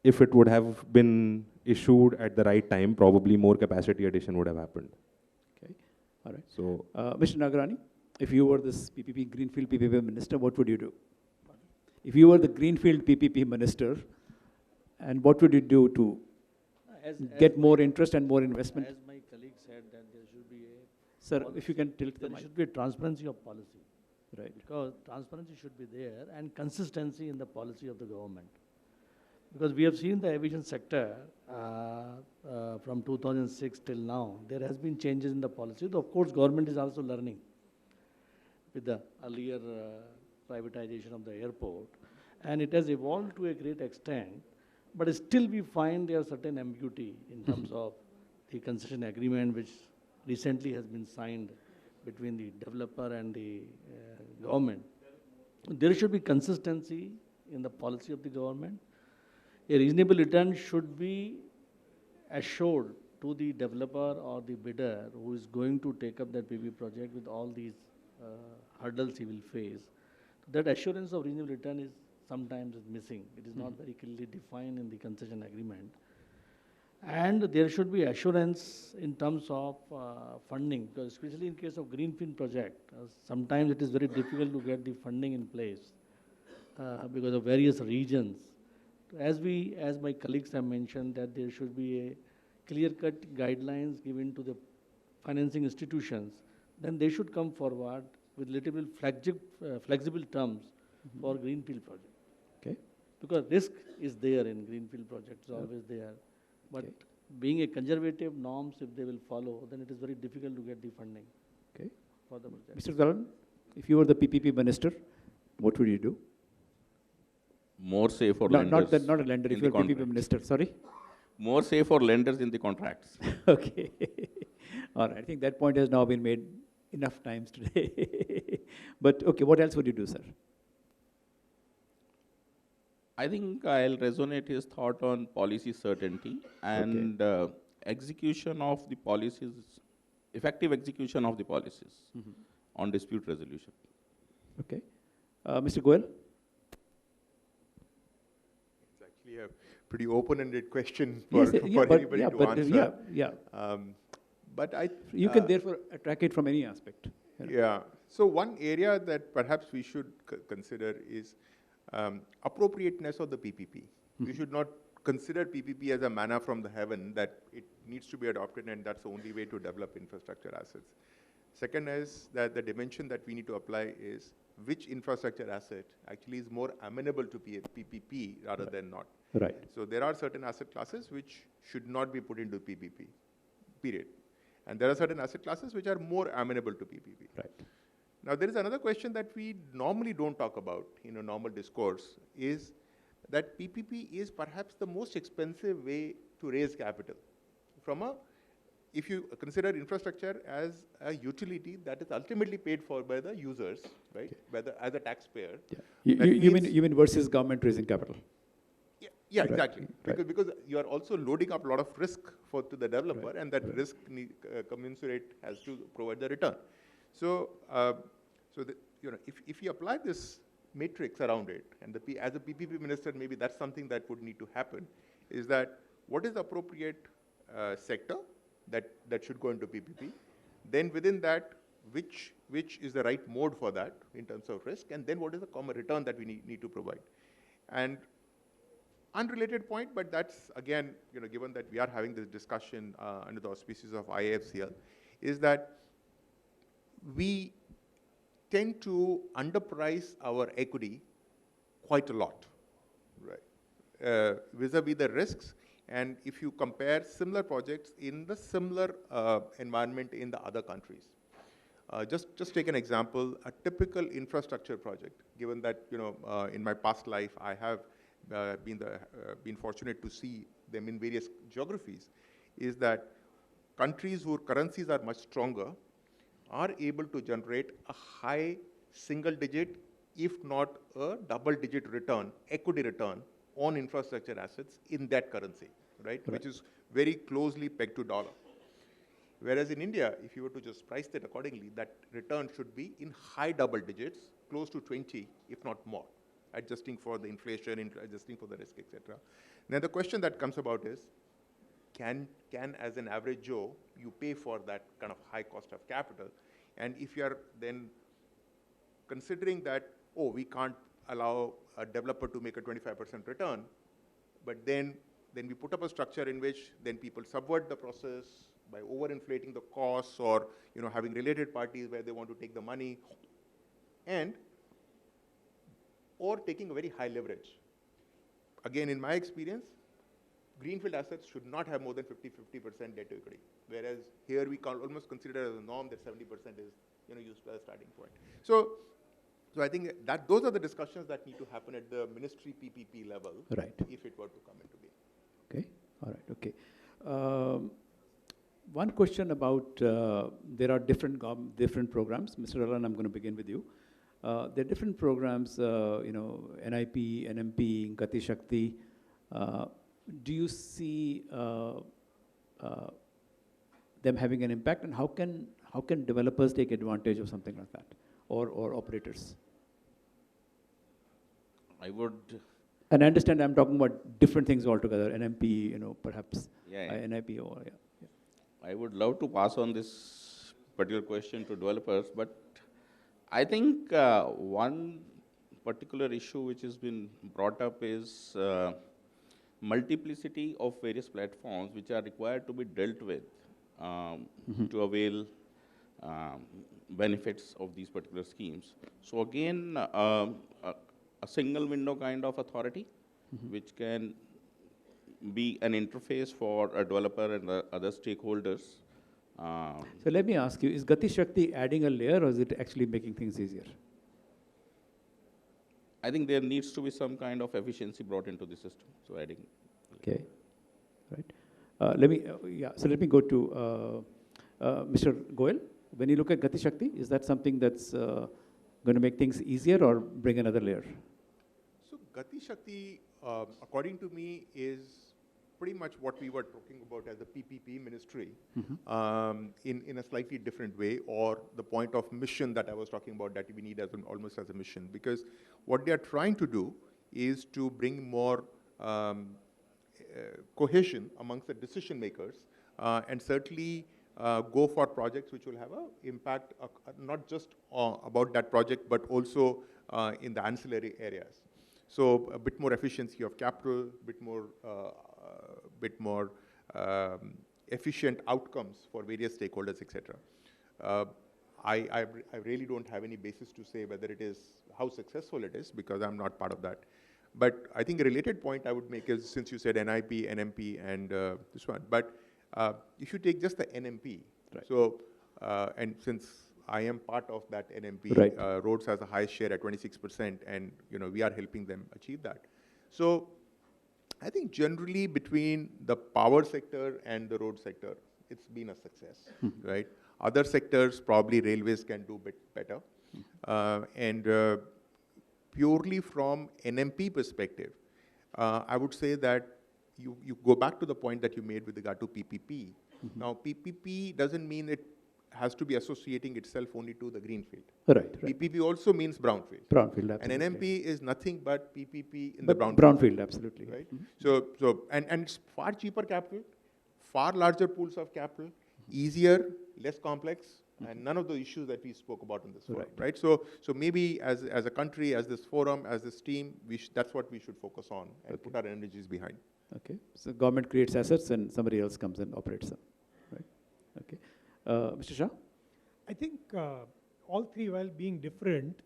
If it would have been issued at the right time, probably more capacity addition would have happened. Okay. All right. So, Mr. Nagarani, if you were this PPP, Greenfield PPP minister, what would you do? If you were the Greenfield PPP minister, and what would you do to get more interest and more investment? As my colleague said, that there should be a Sir, policy, if you can tilt the there mic. should be a transparency of policy. Right. Because transparency should be there and consistency in the policy of the government. Because we have seen the aviation sector from 2006 till now, there has been changes in the policy. Of course, government is also learning with the earlier privatization of the airport, and it has evolved to a great extent, but still we find there are certain ambiguity in terms of the concession agreement which recently has been signed between the developer and the government. There should be consistency in the policy of the government. A reasonable return should be assured to the developer or the bidder who is going to take up that PPP project with all these hurdles he will face. That assurance of reasonable return is sometimes missing. It is not very clearly defined in the concession agreement. And there should be assurance in terms of funding, because especially in case of greenfield project, sometimes it is very difficult to get the funding in place because of various regions. As my colleagues have mentioned, that there should be a clear-cut guidelines given to the financing institutions, then they should come forward with little bit flexible terms for greenfield project. Okay. Because risk is there in greenfield projects, always there. But being a conservative norms, if they will follow, then it is very difficult to get the funding for the project. Mr. Zalan, if you were the PPP minister, what would you do? More safe for No, lenders. not a lender, if in you're the a PPP contracts. minister, sorry. More safe for lenders in the contracts. Okay. All right, I think that point has now been made enough times today. But okay, what else would you do, sir? I think I'll resonate his thought on policy certainty and execution of the policies, effective execution of the policies on dispute resolution. Okay. Mr. Goel? It's actually a pretty open-ended question for, Yes, for anybody to answer. But You can therefore track it from any aspect. Yeah. So one area that perhaps we should consider is appropriateness of the PPP. We should not consider PPP as a manna from the heaven that it needs to be adopted and that's the only way to develop infrastructure assets. Second is that the dimension that we need to apply is which infrastructure asset actually is more amenable to PPP rather than not. Right. So there are certain asset classes which should not be put into PPP, period. And there are certain asset classes which are more amenable to PPP. Right. Now, there is another question that we normally don't talk about in a normal discourse is that PPP is perhaps the most expensive way to raise capital. If you consider infrastructure as a utility that is ultimately paid for by the users, right, as a taxpayer. Yeah. You mean versus government raising capital? Yeah, Right. exactly. Right. Because you are also loading up a lot of risk to the developer, and that risk commensurate has to provide the return. So, if you apply this matrix around it, and as a PPP minister, maybe that's something that would need to happen, is that what is the appropriate sector that should go into PPP? Then within that, which is the right mode for that in terms of risk, and then what is the common return that we need to provide? And unrelated point, but that's again, given that we are having this discussion under the auspices of IAFCL, is that we tend to underprice our equity quite a lot, right? Vis-a-vis the risks, and if you compare similar projects in the similar environment in the other countries. Just take an example, a typical infrastructure project, given that, in my past life, I have been fortunate to see them in various geographies, is that countries whose currencies are much stronger are able to generate a high single-digit, if not a double-digit return, equity return on infrastructure assets in that currency, right? Which is very closely pegged to dollar. Whereas in India, if you were to just price it accordingly, that return should be in high double digits, close to 20, if not more, adjusting for the inflation, adjusting for the risk, etc. Now the question that comes about is, can as an average Joe, you pay for that kind of high cost of capital? And if you are then considering that, oh, we can't allow a developer to make a 25% return, but then we put up a structure in which then people subvert the process by overinflating the costs, or having related parties where they want to take the money, or taking a very high leverage. Again, in my experience, greenfield assets should not have more than 50% debt to equity, whereas here we can almost consider it as a norm that 70% is used as a starting point. So I think that those are the discussions that need to happen at the ministry PPP level, right, if it were to come into being. Okay, all right, okay. One question about, there are different programs. Mr. Alan, I'm going to begin with you. There are different programs, NIP, NMP, Gati Shakti. Do you see them having an impact, and how can developers take advantage of something like that, or operators? I would. And I understand I'm talking about different things altogether. NMP, perhaps NIP, or yeah. I would love to pass on this particular question to developers, but I think one particular issue which has been brought up is multiplicity of various platforms which are required to be dealt with to avail benefits of these particular schemes. So again, a single window kind of authority which can be an interface for a developer and the other stakeholders. So let me ask you, is Gati Shakti adding a layer, or is it actually making things easier? I think there needs to be some kind of efficiency brought into the system. So adding. Okay, right. So let me go to Mr. Goyal. When you look at Gati Shakti, is that something that's going to make things easier or bring another layer? So Gati Shakti, according to me, is pretty much what we were talking about as a PPP ministry, in a slightly different way, or the point of mission that I was talking about that we need almost as a mission. Because what they are trying to do is to bring more cohesion amongst the decision makers, and certainly go for projects which will have an impact, not just about that project, but also in the ancillary areas. So a bit more efficiency of capital, bit more efficient outcomes for various stakeholders, etc. I really don't have any basis to say whether it is, how successful it is, because I'm not part of that. But I think a related point I would make is, since you said NIP, NMP, and this one, but if you take just the NMP, right. So, and since I am part of that NMP, right. roads has a high share at 26%, and we are helping them achieve that. So I think generally between the power sector and the road sector, it's been a success, right? Other sectors, probably railways can do a bit better. And purely from NMP perspective, I would say that you go back to the point that you made with regard to PPP. Now, PPP doesn't mean it has to be associating itself only to the greenfield. Right. PPP also means brownfield. Brownfield, absolutely. And NMP is nothing but PPP in the brownfield. Brownfield, absolutely. Right? So and it's far cheaper capital, far larger pools of capital, easier, less complex, and none of the issues that we spoke about in this forum, right? So maybe as a country, as this forum, as this team, that's what we should focus on and put our energies behind. Okay. So government creates assets and somebody else comes and operates them, right? Okay. Mr. Shah? I think all three, while being different,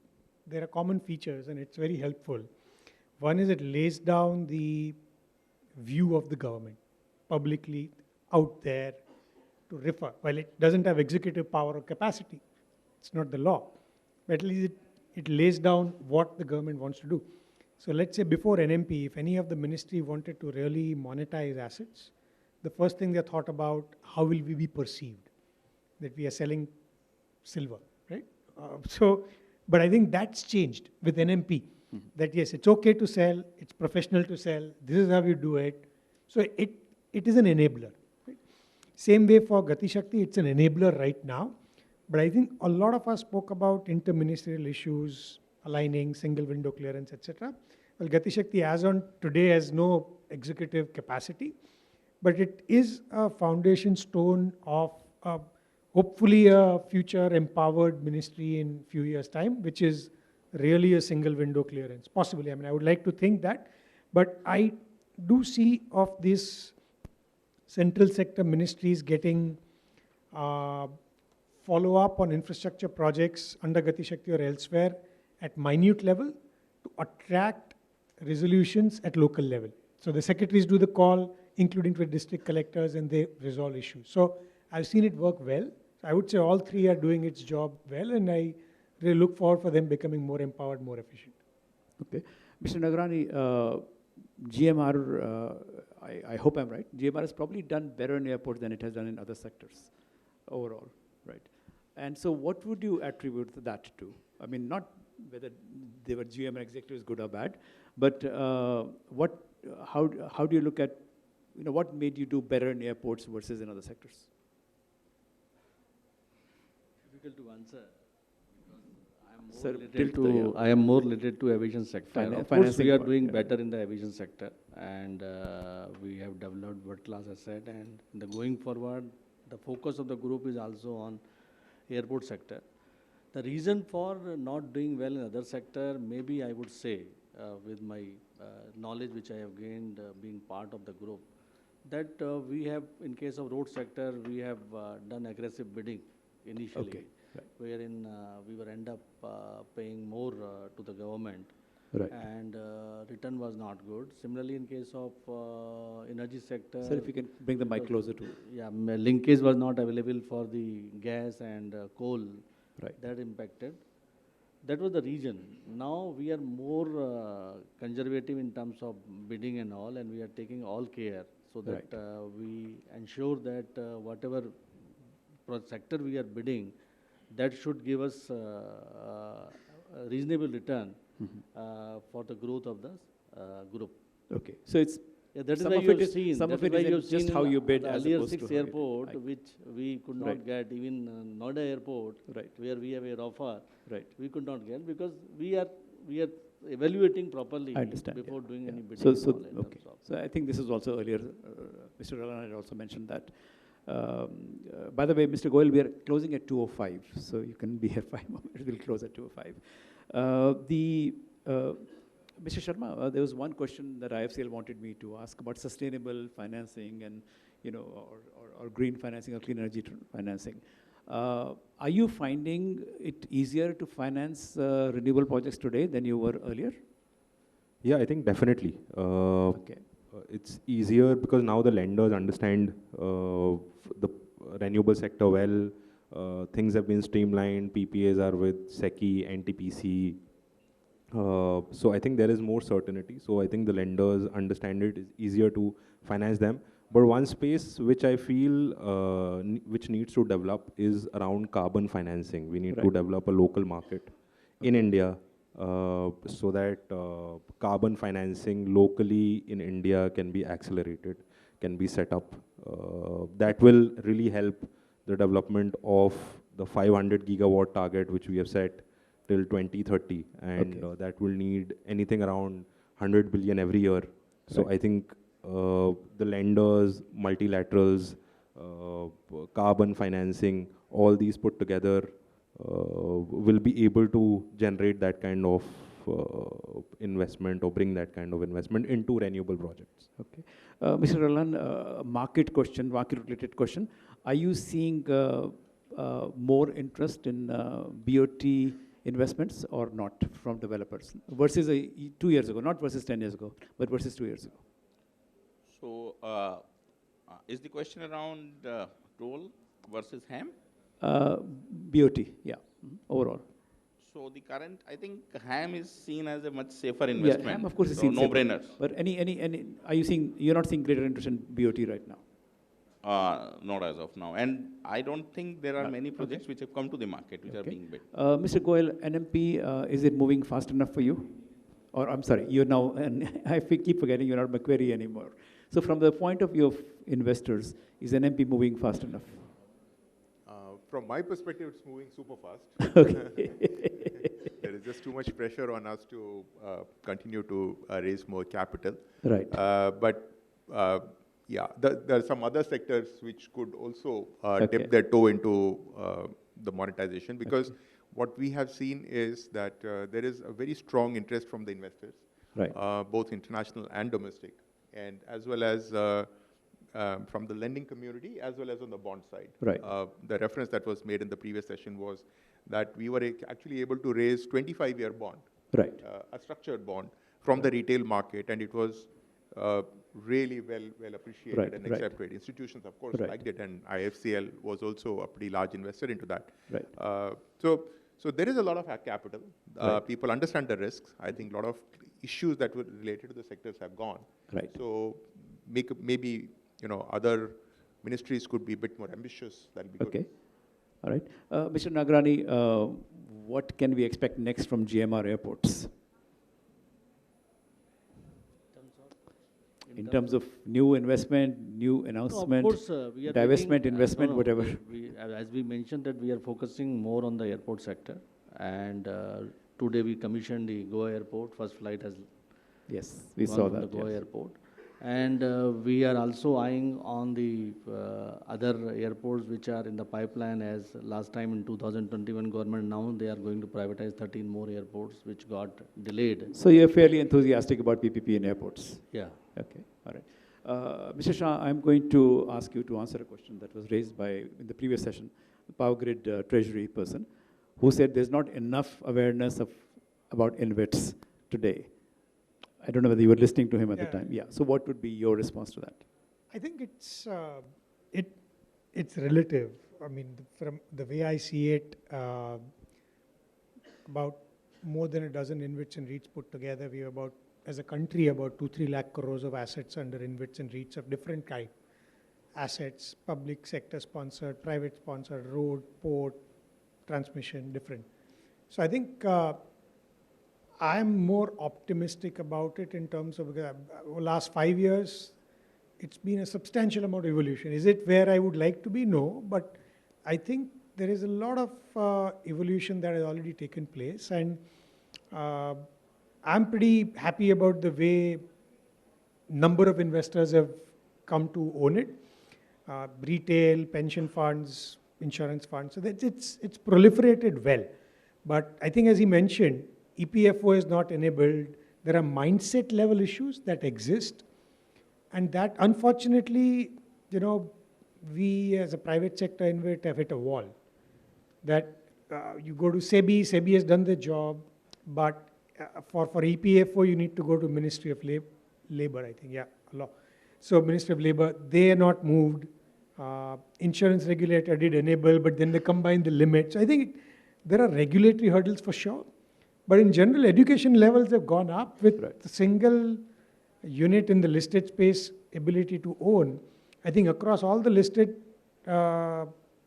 there are common features, and it's very helpful. One is it lays down the view of the government publicly out there to refer. While it doesn't have executive power or capacity, it's not the law, but at least it lays down what the government wants to do. So let's say before NMP, if any of the ministry wanted to really monetize assets, the first thing they thought about, how will we be perceived? That we are selling silver, right? But I think that's changed with NMP. That yes, it's okay to sell, it's professional to sell, this is how you do it. So it is an enabler. Same way for Gati Shakti, it's an enabler right now. But I think a lot of us spoke about interministerial issues, aligning, single window clearance, etc. Well, Gati Shakti as on today has no executive capacity, but it is a foundation stone of hopefully a future empowered ministry in few years' time, which is really a single window clearance, possibly. I mean, I would like to think that, but I do see of this central sector ministries getting follow up on infrastructure projects under Gati Shakti or elsewhere at minute level to attract resolutions at local level. So the secretaries do the call, including with district collectors, and they resolve issues. So I've seen it work well. So I would say all three are doing its job well, and I really look forward for them becoming more empowered, more efficient. Okay. Mr. Nagarani, GMR, I hope I'm right, GMR has probably done better in airports than it has done in other sectors overall, right? And so what would you attribute that to? I mean, not whether they were GMR executives good or bad, but how do you look at, what made you do better in airports versus in other sectors? Difficult to answer. Sir, I am more related to aviation sector. Of course, we are doing better in the aviation sector, and we have developed world-class asset. And going forward, the focus of the group is also on airport sector. The reason for not doing well in other sector, maybe I would say, with my knowledge which I have gained being part of the group, that we have, in case of road sector, we have done aggressive bidding initially. Okay. Right. Wherein we were end up paying more to the government, right, and return was not good. Similarly, in case of energy sector, sir, if you can bring the mic closer to. Yeah, linkage was not available for the gas and coal. Right. That impacted. That was the reason. Now we are more conservative in terms of bidding and all, and we are taking all care so that we ensure that whatever sector we are bidding, that should give us a reasonable return for the growth of the group. Okay, so it's that is why you have seen. Some of it is just how you bid as earlier opposed 6 to airport, which we could not get, even Noida airport, where we have a offer, we could not get because we are evaluating properly before doing any bidding. So I think this is also earlier, Mr. Ralan had also mentioned that. By the way, Mr. Goyal, we are closing at 2:05, so you can be here 5 more minutes. We'll close at 2:05. Mr. Sharma, there was one question that IFCL wanted me to ask about sustainable financing and, or green financing or clean energy financing. Are you finding it easier to finance renewable projects today than you were earlier? Yeah, I think definitely. It's easier because now the lenders understand the renewable sector well. Things have been streamlined. PPAs are with SECI, NTPC. So I think there is more certainty. So I think the lenders understand it. It's easier to finance them. But one space which I feel which needs to develop is around carbon financing. We need to develop a local market in India so that carbon financing locally in India can be accelerated, can be set up. That will really help the development of the 500 gigawatt target which we have set till 2030, and that will need anything around 100 billion every year. So I think the lenders, multilaterals, carbon financing, all these put together will be able to generate that kind of investment or bring that kind of investment into renewable projects. Okay. Mr. Ralan, market-related question. Are you seeing more interest in BOT investments or not from developers versus 2 years ago, not versus 10 years ago, but versus 2 years ago? So, is the question around toll versus HAM? BOT, yeah, overall. So the current, I think HAM is seen as a much safer investment. Yeah, HAM of course is seen no-brainer. But you're not seeing greater interest in BOT right now? Not as of now. And I don't think there are many projects which have come to the market which are being bid. Mr. Goyal, NMP, is it moving fast enough for you? Or I'm sorry, you're now, and I keep forgetting you're not Macquarie anymore. So from the point of view of investors, is NMP moving fast enough? From my perspective, it's moving super fast. Okay. There is just too much pressure on us to continue to raise more capital. Right. Yeah, there are some other sectors which could also Okay. dip their toe into the monetization, because what we have seen is that there is a very strong interest from the investors, Right. both international and domestic, and as well as from the lending community, as well as on the bond side. Right. The reference that was made in the previous session was that we were actually able to raise 25-year bond, Right. a structured bond from the retail market, and it was really well appreciated Right, and right. accepted. Institutions, of course, Right. liked it, and IFCL was also a pretty large investor into that. Right. So there is a lot of capital. Right. People understand the risks. I think a lot of issues that were related to the sectors have gone. Right. So maybe other ministries could be a bit more ambitious. That'll be good. Okay. All right. Mr. Nagrani, what can we expect next from GMR Airports? In terms of new investment, new announcement, Of course, we are divestment, taking, investment, whatever. As we mentioned that we are focusing more on the airport sector, and today we commissioned the Goa airport. First flight has Yes, we gone saw from that. the Goa Yes. airport, and we are also eyeing on the other airports which are in the pipeline. As last time in 2021, government announced they are going to privatize 13 more airports, which got delayed. So you're fairly enthusiastic about PPP in airports. Yeah. Okay, all right. Mr. Shah, I'm going to ask you to answer a question that was raised in the previous session, the Power Grid Treasury person, who said there's not enough awareness about InvITs today. I don't know whether you were listening to him at the time. Yeah. So what would be your response to that? I think it's relative. I mean, from the way I see it, about more than a dozen InvITs and REITs put together, we have about, as a country, about 2-3 lakh crores of assets under InvITs and REITs of different kind. Assets, public sector sponsored, private sponsored, road, port, transmission, different. So I think I'm more optimistic about it in terms of the last 5 years. It's been a substantial amount of evolution. Is it where I would like to be? No, but I think there is a lot of evolution that has already taken place, and I'm pretty happy about the way number of investors have come to own it. Retail, pension funds, insurance funds. So it's proliferated well. But I think, as he mentioned, EPFO is not enabled. There are mindset level issues that exist. And that, unfortunately, we as a private sector InvIT have hit a wall. That you go to SEBI, SEBI has done the job, but for EPFO, you need to go to Ministry of Labor, I think, law. So Ministry of Labor, they are not moved. Insurance regulator did enable, but then they combined the limits. So I think there are regulatory hurdles for sure. But in general, education levels have gone up with the single unit in the listed space ability to own. I think across all the listed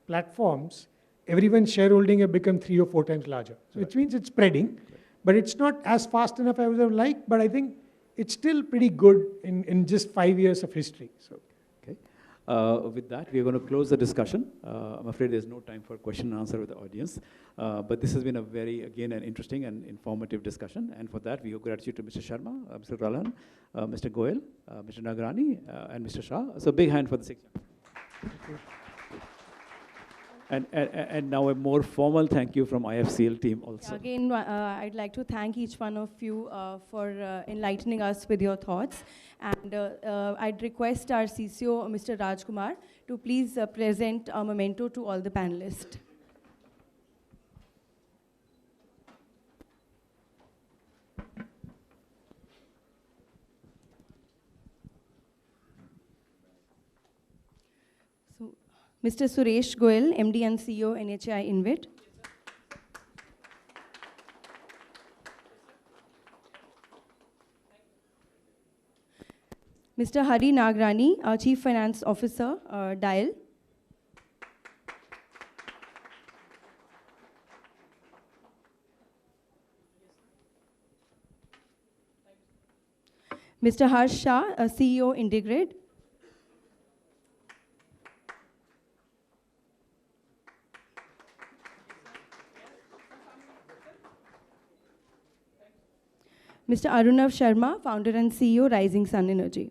platforms, everyone's shareholding have become 3 or 4 times larger. So which means it's spreading, but it's not as fast enough as I would have liked, but I think it's still pretty good in just 5 years of history. So. Okay. With that, we're going to close the discussion. I'm afraid there's no time for question and answer with the audience. But this has been a again, an interesting and informative discussion. And for that, we owe gratitude to Mr. Sharma, Mr. Ralan, Mr. Goyal, Mr. Nagrani, and Mr. Shah. So big hand for the 6. And now a more formal thank you from IFCL team also. Again, I'd like to thank each one of you for enlightening us with your thoughts. And I'd request our CCO, Mr. Rajkumar, to please present a memento to all the panelists. So, Mr. Suresh Goyal, MD and CEO, NHI InvIT. Mr. Hari Nagrani, our Chief Finance Officer, DIAL. Mr. Harsh Shah, CEO, Integrid. Mr. Arunav Sharma, founder and CEO, Rising Sun Energy.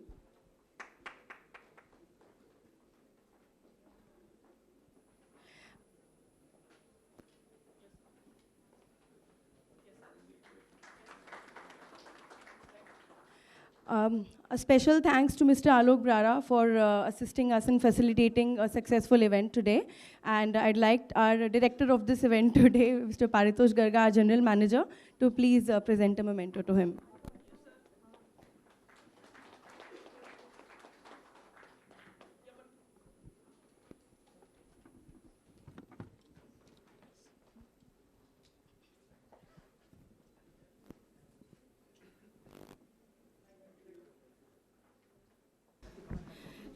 A special thanks to Mr. Alok Brara for assisting us in facilitating a successful event today. And I'd like our director of this event today, Mr. Paritosh Garga, our general manager, to please present a memento to him.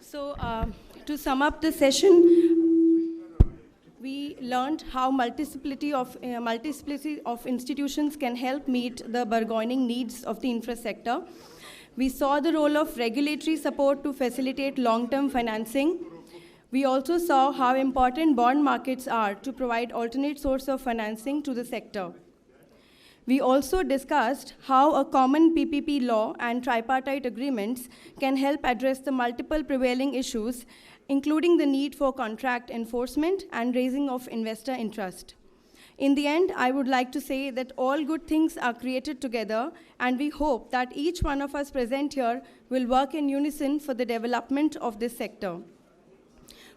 So, to sum up the session, we learned how multiplicity of institutions can help meet the burgeoning needs of the infra sector. We saw the role of regulatory support to facilitate long-term financing. We also saw how important bond markets are to provide alternate source of financing to the sector. We also discussed how a common PPP law and tripartite agreements can help address the multiple prevailing issues, including the need for contract enforcement and raising of investor interest. In the end, I would like to say that all good things are created together, and we hope that each one of us present here will work in unison for the development of this sector.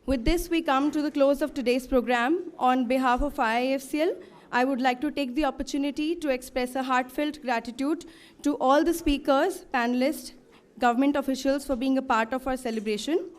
With this, we come to the close of today's program. On behalf of IIFCL, I would like to take the opportunity to express a heartfelt gratitude to all the speakers, panelists, government officials for being a part of our celebration.